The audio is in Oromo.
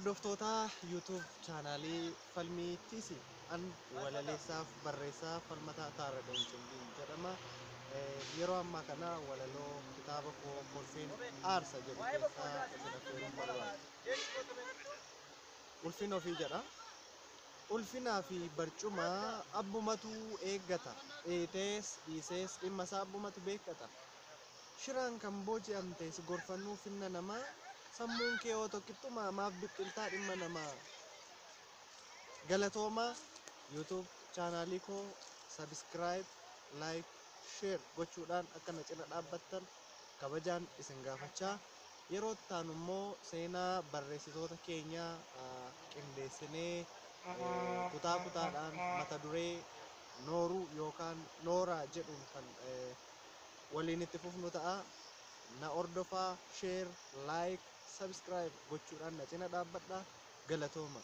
Hordoftoota YouTube chaanaalii Falmiitiis an walaleessaaf barreessaa falmataa Taarraqoon Cimdii jedhama. Yeroo ammaa kana walaloo kitaaba koo Kolfiin Aarsa jedhu keessaa isin affeeruun barbaada. Ulfina ofii jedha. Ulfinaa fi barcuma abbumatu eeggata. Dheetees dhiisees dhimma isaa abbumatu beekata. Shiraan kan booji'amtees gorfannuu finna namaa. Sammuun kee yoo tokkittuma maaf biqiltaa dhimma namaa. Galatooma YouTube chaanaalii koo subscribe, like, share gochuudhaan akka na cina dhaabbattan kabajaan isin gaafachaa. Yeroo ittaanu immoo seenaa barreessitoota keenya qindeessinee kutaa kutaadhaan mata duree nooruu yookaan nooraa jedhuun kan waliin itti fufnu ta'a. Na hordofaa, share, like, subscribe gochuudhaan na cina dhaabbadhaa. Galatooma.